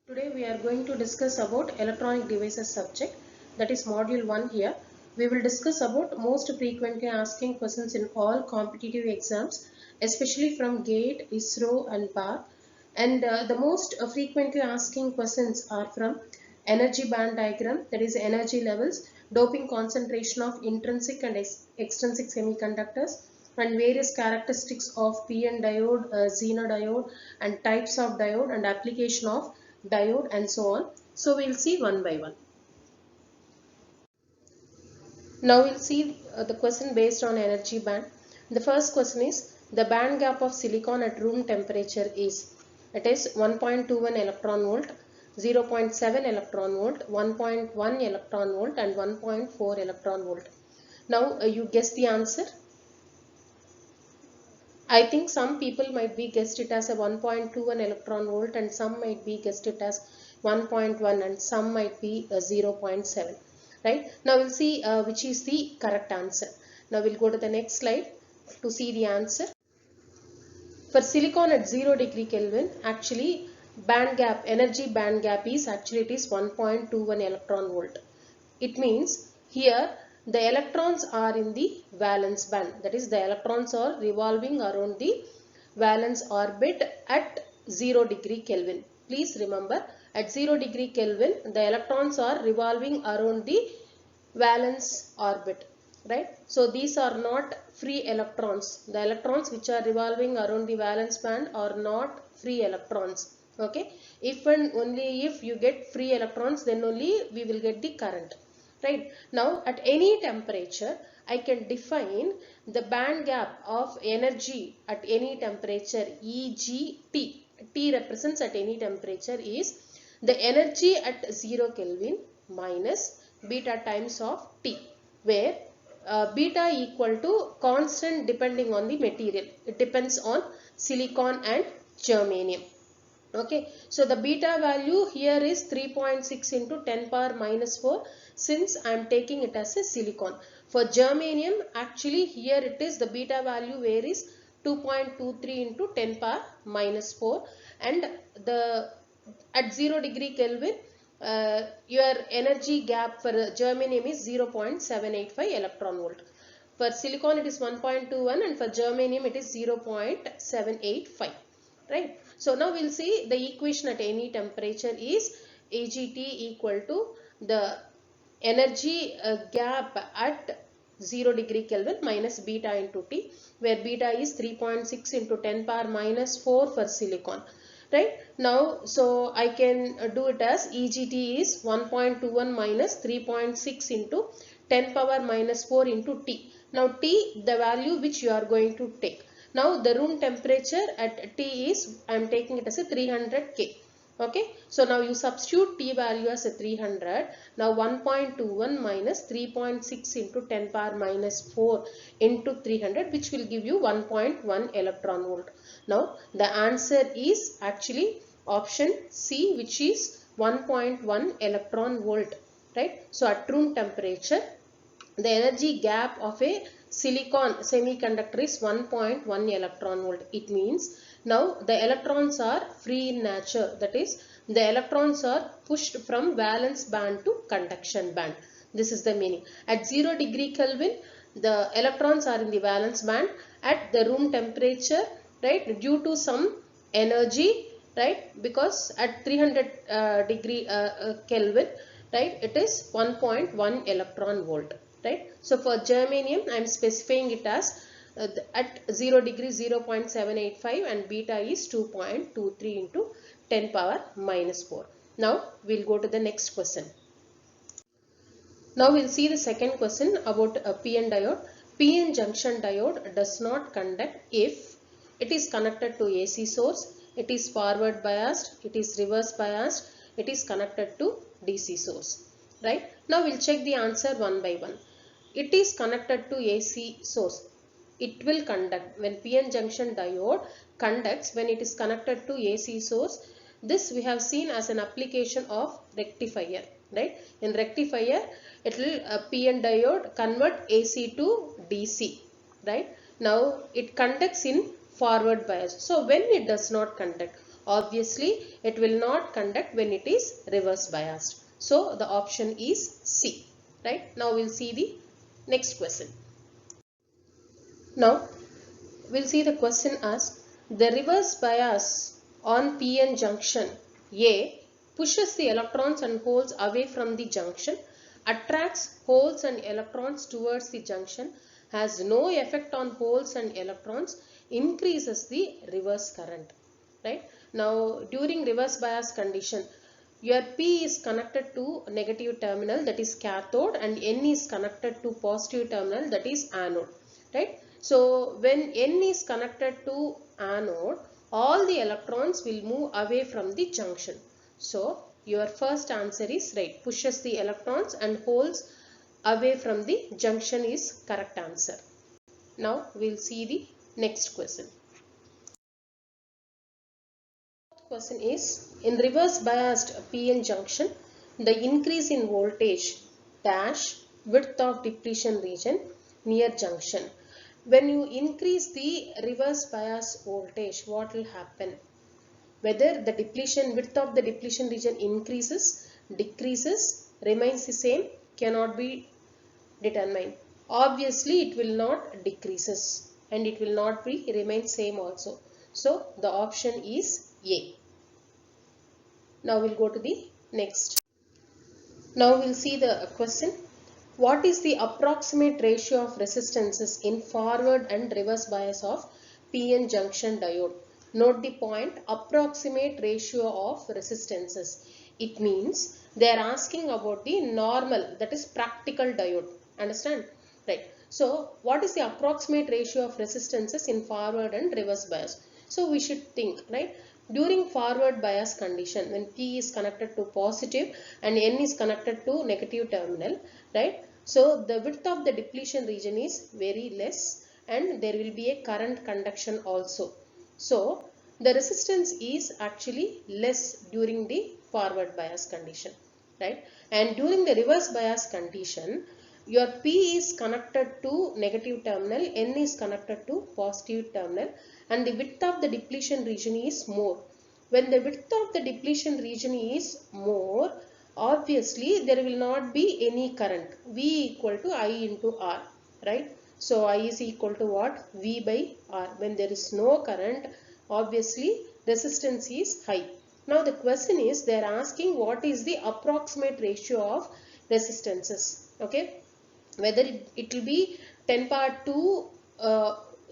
Today we are going to discuss about electronic devices subject, that is module 1 here. We will discuss about most frequently asking questions in all competitive exams, especially from GATE, ISRO and BAR. And the most frequently asking questions are from energy band diagram, that is energy levels, doping concentration of intrinsic and extrinsic semiconductors, and various characteristics of PN diode, xenodiode and types of diode and application of diode and so on. So we'll see one by one. Now we'll see the question based on energy band. The first question is the band gap of silicon at room temperature is, it is 1.21 electron volt, 0.7 electron volt, 1.1 electron volt and 1.4 electron volt. Now you guess the answer. I think some people might be guessed it as a 1.21 electron volt and some might be guessed it as 1.1 and some might be 0.7. Right? Now we'll see which is the correct answer. Now we'll go to the next slide to see the answer. For silicon at 0 degree Kelvin, actually band gap, energy band gap is actually it is 1.21 electron volt. It means here the electrons are in the valence band, that is the electrons are revolving around the valence orbit at 0 degree Kelvin. Please remember, at 0 degree Kelvin the electrons are revolving around the valence orbit, right? So these are not free electrons. The electrons which are revolving around the valence band are not free electrons. Okay, if and only if you get free electrons, then only we will get the current. Right? Now at any temperature I can define the band gap of energy at any temperature, e.g. T. T represents at any temperature is the energy at 0 Kelvin minus beta times of T, where beta equal to constant depending on the material. It depends on silicon and germanium. Okay, so the beta value here is 3.6 into 10 power minus 4 since I am taking it as a silicon. For germanium, actually here it is the beta value where is 2.23 into 10 power minus 4, and the at 0 degree Kelvin your energy gap for germanium is 0.785 electron volt. For silicon it is 1.21 and for germanium it is 0.785. Right. So now we'll see the equation at any temperature is AgT equal to the energy gap at 0 degree Kelvin minus beta into T, where beta is 3.6 into 10 power minus 4 for silicon. Right. Now, so I can do it as EGT is 1.21 minus 3.6 into 10 power minus 4 into T. Now T, the value which you are going to take. Now the room temperature at T is, I am taking it as a 300 K. Okay, so now you substitute T value as a 300. Now 1.21 minus 3.6 into 10 power minus 4 into 300, which will give you 1.1 electron volt. Now the answer is actually option C, which is 1.1 electron volt. Right. So at room temperature, the energy gap of a silicon semiconductor is 1.1 electron volt. It means now the electrons are free in nature, that is the electrons are pushed from valence band to conduction band. This is the meaning. At 0 degree Kelvin the electrons are in the valence band. At the room temperature, right, due to some energy, right, because at 300 degree Kelvin, right, it is 1.1 electron volt. Right. So for germanium I am specifying it as at 0 degree 0.785 and beta is 2.23 into 10 power minus 4. Now we'll go to the next question. Now we'll see the second question about a PN diode. PN junction diode does not conduct if it is connected to AC source, it is forward biased, it is reverse biased, it is connected to DC source. Right. Now we'll check the answer one by one. It is connected to AC source. It will conduct when PN junction diode conducts when it is connected to AC source. This we have seen as an application of rectifier. Right. In rectifier, it will PN diode convert AC to DC. Right. Now it conducts in forward bias. So when it does not conduct, Obviously, it will not conduct when it is reverse biased. So, the option is C. Right? Now, we'll see the next question. Now, we'll see the question as the reverse bias on PN junction A pushes the electrons and holes away from the junction, attracts holes and electrons towards the junction, has no effect on holes and electrons, increases the reverse current. Right? Now, during reverse bias condition, your P is connected to negative terminal, that is cathode, and N is connected to positive terminal, that is anode. Right? So, when N is connected to anode, all the electrons will move away from the junction. So, your first answer is right. Pushes the electrons and holes away from the junction is correct answer. Now, we'll see the next question. Question is, in reverse biased PN junction, the increase in voltage dash width of depletion region near junction. When you increase the reverse bias voltage, what will happen? Whether the depletion width of the depletion region increases, decreases, remains the same, cannot be determined. Obviously, it will not decreases and it will not be remain same also. So, the option is A. Now we'll go to the next. Now we'll see the question. What is the approximate ratio of resistances in forward and reverse bias of PN junction diode? Note the point, approximate ratio of resistances. It means they are asking about the normal, that is practical diode. Understand? Right. So what is the approximate ratio of resistances in forward and reverse bias? So we should think, right? During forward bias condition, when P is connected to positive and N is connected to negative terminal, right? So the width of the depletion region is very less and there will be a current conduction also. So the resistance is actually less during the forward bias condition, right? And during the reverse bias condition, your P is connected to negative terminal, N is connected to positive terminal, and the width of the depletion region is more. When the width of the depletion region is more, obviously there will not be any current. V equal to I into R, right? So I is equal to what? V by R. When there is no current, obviously resistance is high. Now the question is, they are asking what is the approximate ratio of resistances. Okay, whether it will be 10 power 2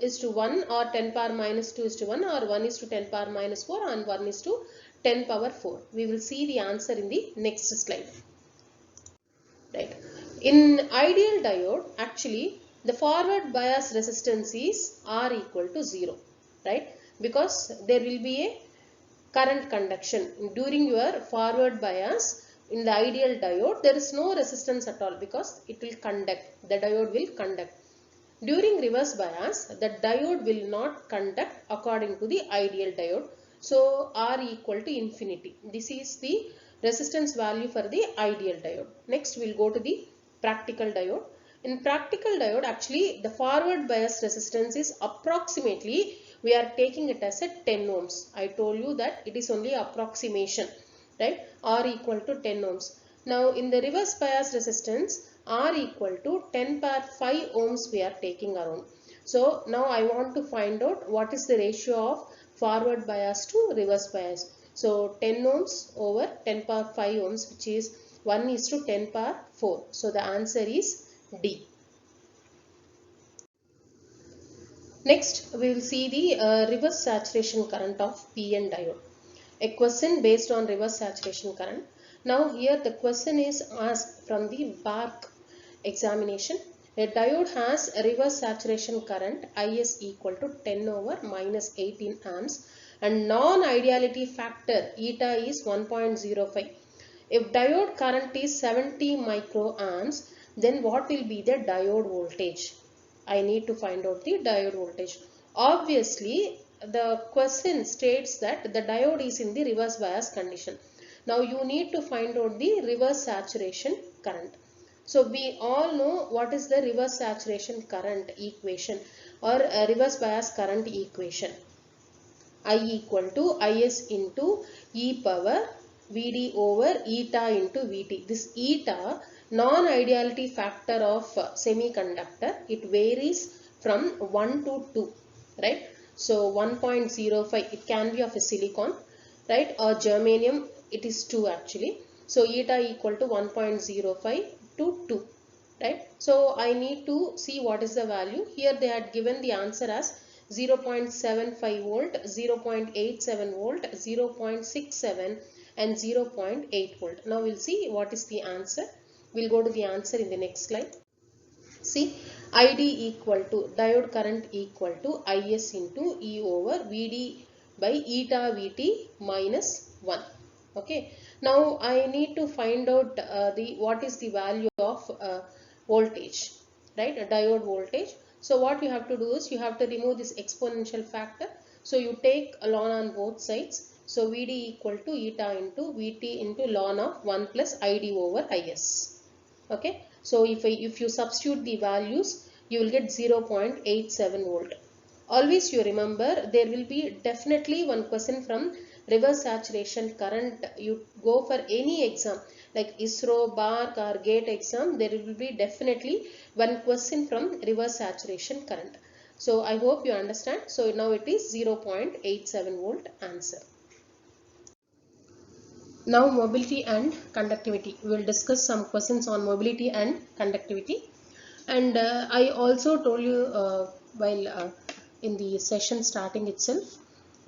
is to 1 or 10 power minus 2 is to 1 or 1 is to 10 power minus 4 and 1 is to 10 power 4. We will see the answer in the next slide. Right. In ideal diode, actually the forward bias resistance is R equal to 0. Right. Because there will be a current conduction during your forward bias. In the ideal diode, there is no resistance at all because it will conduct. The diode will conduct. During reverse bias, the diode will not conduct according to the ideal diode. So, R equal to infinity. This is the resistance value for the ideal diode. Next, we will go to the practical diode. In practical diode, actually, the forward bias resistance is approximately, we are taking it as a 10 ohms. I told you that it is only approximation, right? R equal to 10 ohms. Now, in the reverse bias resistance, R equal to 10 power 5 ohms we are taking around. So, now I want to find out what is the ratio of forward bias to reverse bias. So, 10 ohms over 10 power 5 ohms, which is 1 is to 10 power 4. So, the answer is D. Next, we will see the reverse saturation current of PN diode. A question based on reverse saturation current. Now, here the question is asked from the BARC examination. A diode has a reverse saturation current Is equal to 10 over minus 18 amps and non-ideality factor eta is 1.05. If diode current is 70 microamps, then what will be the diode voltage? I need to find out the diode voltage. Obviously, the question states that the diode is in the reverse bias condition. Now, you need to find out the reverse saturation current. So, we all know what is the reverse saturation current equation or reverse bias current equation. I equal to Is into e power Vd over eta into Vt. This eta, non-ideality factor of semiconductor, it varies from 1 to 2, right? So 1.05, it can be of a silicon, right, or germanium, it is 2 actually. So eta equal to 1.05 to 2, right? So I need to see what is the value. Here they had given the answer as 0.75 volt, 0.87 volt, 0.67 and 0.8 volt. Now we'll see what is the answer. We'll go to the answer in the next slide. See, ID equal to diode current equal to Is into E over Vd by eta Vt minus 1. Okay. Now I need to find out what is the value of voltage, right? A diode voltage. So what you have to do is you have to remove this exponential factor. So you take a ln on both sides. So Vd equal to eta into Vt into ln of 1 plus Id over Is. Okay. So if you substitute the values, you will get 0.87 volt. Always you remember, there will be definitely one question from reverse saturation current. You go for any exam like ISRO, BARC or GATE exam, there will be definitely one question from reverse saturation current. So I hope you understand. So now it is 0.87 volt answer. Now mobility and conductivity. We will discuss some questions on mobility and conductivity. And I also told you while in the session starting itself,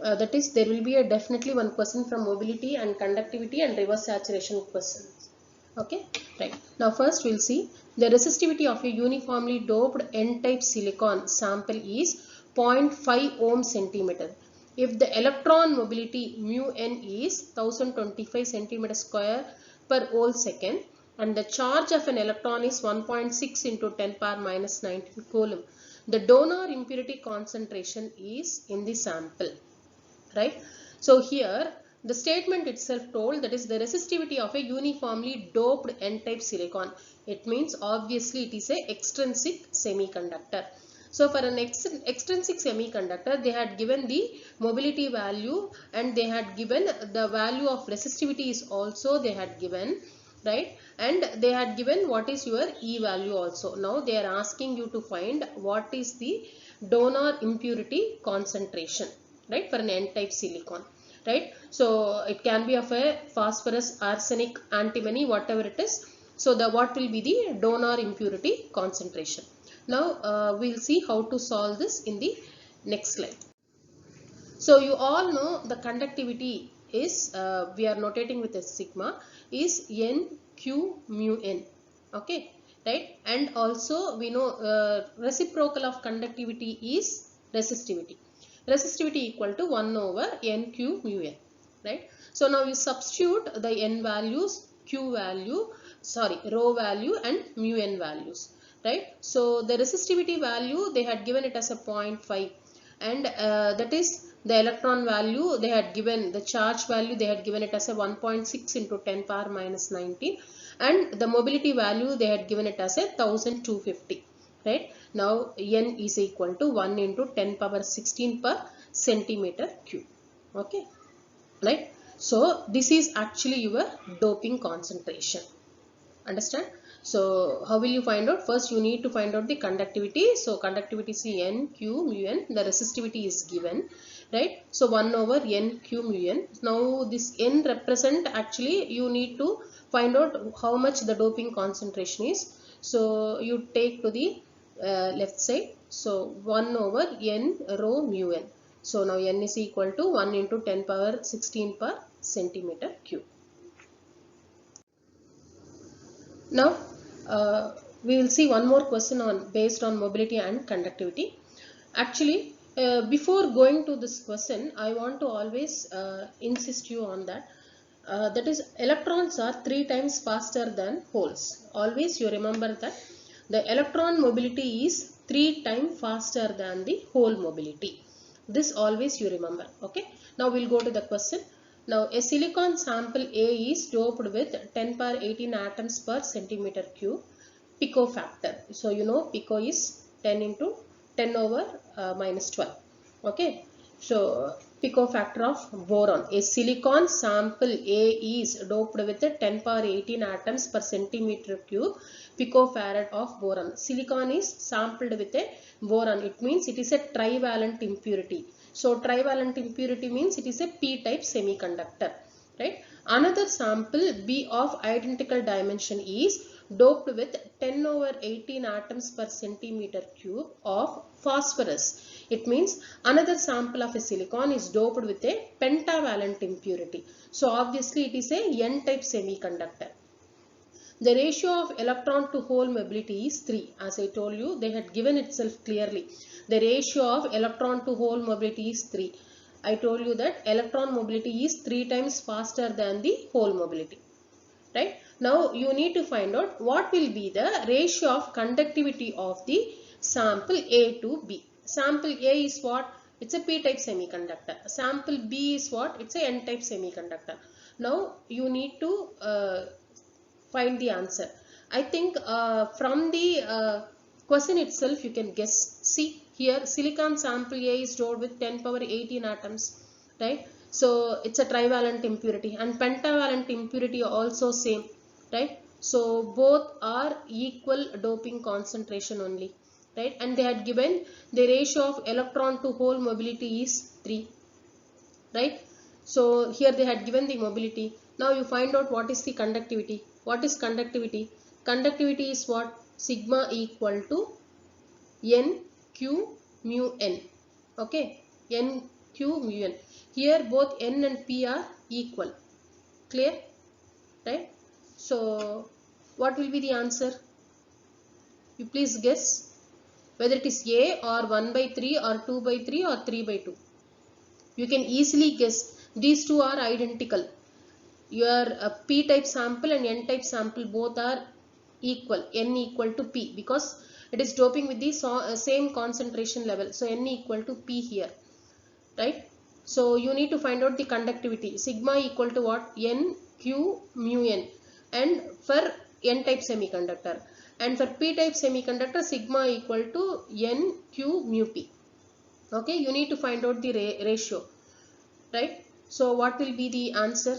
that is there will be a definitely one question from mobility and conductivity and reverse saturation questions. Okay, right. Now first we'll see the resistivity of a uniformly doped n-type silicon sample is 0.5 ohm centimeter. If the electron mobility mu n is 1025 centimeter square per whole second and the charge of an electron is 1.6 into 10 power minus 19 coulomb, the donor impurity concentration is in the sample, right? So here the statement itself told that is the resistivity of a uniformly doped n-type silicon. It means obviously it is a extrinsic semiconductor. So for an extrinsic semiconductor, they had given the mobility value and they had given the value of resistivity is also they had given, right? And they had given what is your E value also. Now they are asking you to find what is the donor impurity concentration, right, for an n-type silicon, right? So it can be of a phosphorus, arsenic, antimony, whatever it is. So the what will be the donor impurity concentration. Now we'll see how to solve this in the next slide. So you all know the conductivity is we are notating with a sigma is n q mu n. Okay, right? And also we know reciprocal of conductivity is resistivity. Resistivity equal to 1 over n q mu n, right? So now you substitute the n values, q value, sorry, rho value and mu n values, right? So the resistivity value they had given it as a 0.5 and that is the electron value they had given, the charge value they had given it as a 1.6 into 10 power minus 19 and the mobility value they had given it as a 1250, right? Now n is equal to 1 into 10 power 16 per centimeter cube. Okay, right? So this is actually your doping concentration. Understand? So how will you find out? First you need to find out the conductivity. So conductivity is n q mu n. The resistivity is given, right? So 1 over n q mu n. Now this n represent, actually you need to find out how much the doping concentration is. So you take to the left side. So 1 over n rho mu n. So now n is equal to 1 into 10 power 16 per centimeter cube. Now we will see one more question on based on mobility and conductivity. Actually before going to this question, I want to always insist you on that. That is, electrons are 3 times faster than holes. Always you remember that the electron mobility is 3 times faster than the hole mobility. This always you remember. Okay. Now we'll go to the question. Now a silicon sample A is doped with 10 power 18 atoms per centimeter cube, pico factor. So you know pico is 10 into 10 over minus 12. Okay. So picofactor of boron. A silicon sample A is doped with 10 power 18 atoms per centimeter cube picofarad of boron. Silicon is sampled with a boron. It means it is a trivalent impurity. So trivalent impurity means it is a p-type semiconductor, right? Another sample B of identical dimension is doped with 10 over 18 atoms per centimeter cube of phosphorus. It means another sample of a silicon is doped with a pentavalent impurity. So obviously it is a n-type semiconductor. The ratio of electron to hole mobility is 3. As I told you, they had given itself clearly. The ratio of electron to hole mobility is 3. I told you that electron mobility is 3 times faster than the hole mobility. Right? Now you need to find out what will be the ratio of conductivity of the sample A to B. Sample A is what? It's a p-type semiconductor. Sample B is what? It's a n-type semiconductor. Now you need to find the answer. I think from the question itself you can guess. See here, silicon sample A is stored with 10 power 18 atoms, right? So it's a trivalent impurity, and pentavalent impurity also same, right? So both are equal doping concentration only, right? And they had given the ratio of electron to hole mobility is 3, right? So here they had given the mobility. Now you find out what is the conductivity. What is conductivity? Conductivity is what? Sigma equal to N Q mu N. Okay, N Q mu N. Here both N and P are equal. Clear? Right? So what will be the answer? You please guess whether it is A or 1 by 3 or 2 by 3 or 3 by 2. You can easily guess. These two are identical. Your p-type sample and n-type sample both are equal, n equal to p, because it is doping with the same concentration level. So n equal to p here, right? So you need to find out the conductivity. Sigma equal to what? N Q mu N, and for n-type semiconductor, and for p-type semiconductor sigma equal to N Q mu P. Okay, you need to find out the ratio, right? So what will be the answer?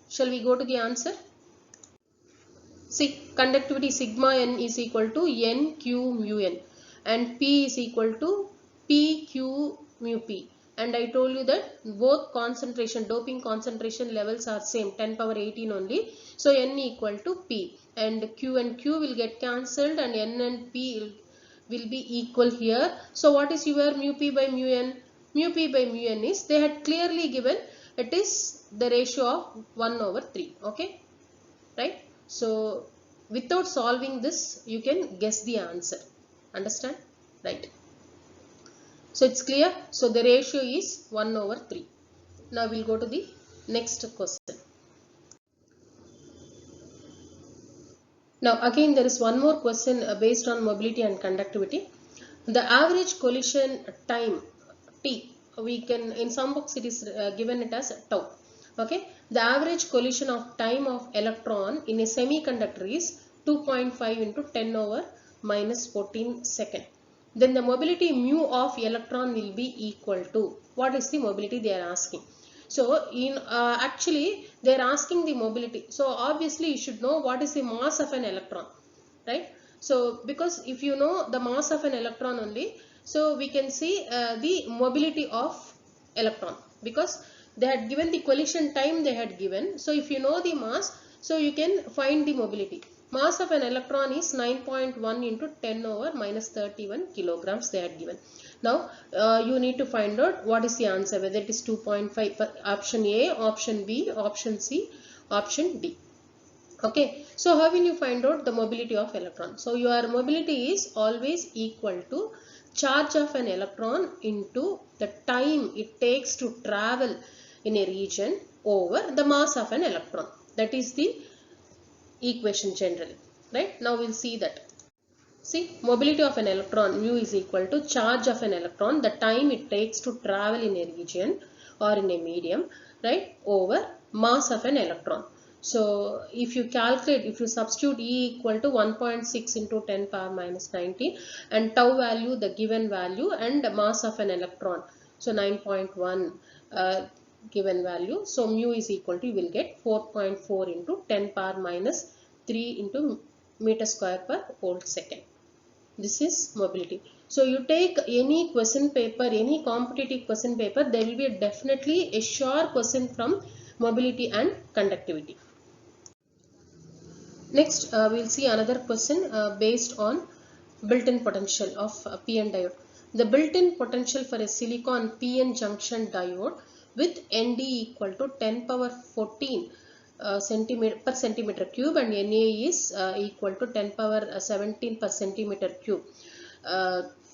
Shall we go to the answer? See, conductivity sigma n is equal to N Q mu N, and P is equal to P Q mu P. And I told you that both concentration, doping concentration levels are same, 10 power 18 only. So N equal to P, and Q will get cancelled, and N and P will be equal here. So what is your mu P by mu N? Mu P by mu N is, they had clearly given, it is the ratio of 1 over 3. Okay, right? So without solving this you can guess the answer. Understand? Right? So it's clear. So the ratio is 1 over 3. Now we'll go to the next question. Now again there is one more question based on mobility and conductivity. The average collision time T, we can, in some books it is given it as tau. Okay, the average collision of time of electron in a semiconductor is 2.5 into 10 over minus 14 second. Then the mobility mu of electron will be equal to, what is the mobility they are asking? So in actually they are asking the mobility. So obviously you should know what is the mass of an electron, right? So because if you know the mass of an electron only, so we can see the mobility of electron, because they had given the collision time they had given. So if you know the mass, so you can find the mobility. Mass of an electron is 9.1 into 10 over minus 31 kilograms they had given. Now you need to find out what is the answer, whether it is 2.5 for option A, option B, option C, option D. Okay, so how will you find out the mobility of electron? So your mobility is always equal to charge of an electron into the time it takes to travel in a region over the mass of an electron. That is the equation generally, right? Now we'll see that. See, mobility of an electron mu is equal to charge of an electron, the time it takes to travel in a region or in a medium, right, over mass of an electron. So if you calculate, if you substitute E equal to 1.6 into 10 power minus 19 and tau value, the given value, and mass of an electron, So 9.1 given value. So mu is equal to, you will get 4.4 into 10 power minus 3 into meter square per volt second. This is mobility. So you take any question paper, any competitive question paper, there will be definitely a sure question from mobility and conductivity. Next, we will see another question based on built-in potential of PN diode. The built-in potential for a silicon PN junction diode with ND equal to 10 power 14 centimeter per centimeter cube and Na is equal to 10 power 17 per centimeter cube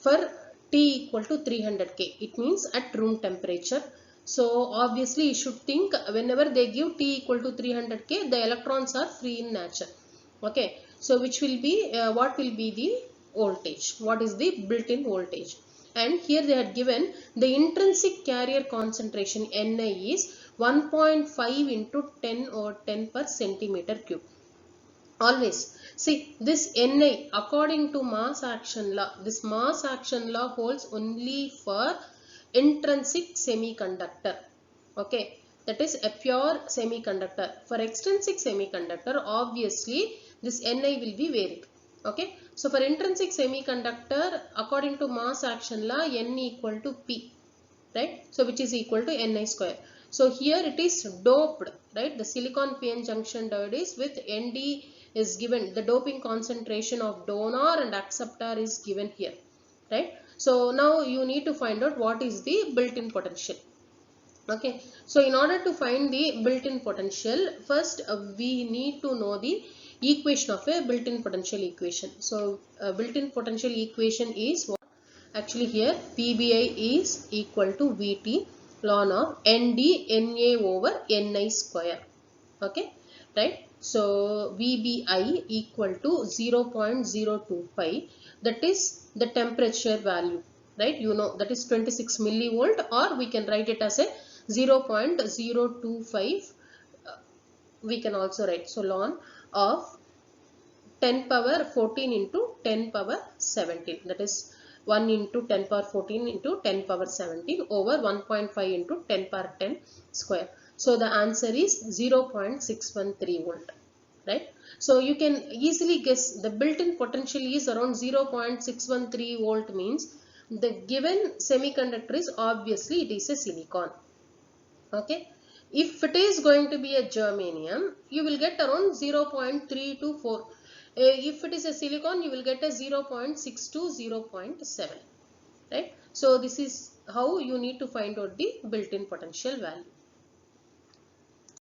for T equal to 300 K. It means at room temperature. So obviously you should think whenever they give T equal to 300 K, the electrons are free in nature. Okay, so which will be what will be the voltage? What is the built-in voltage? And here they had given the intrinsic carrier concentration Ni is 1.5 into 10 or 10 per centimeter cube. Always see this Ni according to mass action law. This mass action law holds only for intrinsic semiconductor. Okay, that is a pure semiconductor. For extrinsic semiconductor, obviously this Ni will be varied. Okay, so for intrinsic semiconductor, according to mass action law, N equal to P, right? So which is equal to Ni square. So here it is doped, right? The silicon PN junction diode is with Nd is given. The doping concentration of donor and acceptor is given here, right? So now you need to find out what is the built-in potential. Okay, so in order to find the built-in potential, first we need to know the equation of a built-in potential equation. So built-in potential equation is what? Actually here PBI is equal to Vt ln of Nd Na over Ni square. Okay, right? So VBI equal to 0.025, that is the temperature value, right? You know that is 26 millivolt, or we can write it as a 0.025. We can also write, so ln of 10 power 14 into 10 power 17, that is 1 into 10 power 14 into 10 power 17 over 1.5 into 10 power 10 square. So the answer is 0.613 volt, right? So you can easily guess the built-in potential is around 0.613 volt, means the given semiconductor is obviously it is a silicon. Okay, if it is going to be a germanium, you will get around 0.324. If it is a silicon, you will get a 0.6 to 0.7, right? So this is how you need to find out the built-in potential value.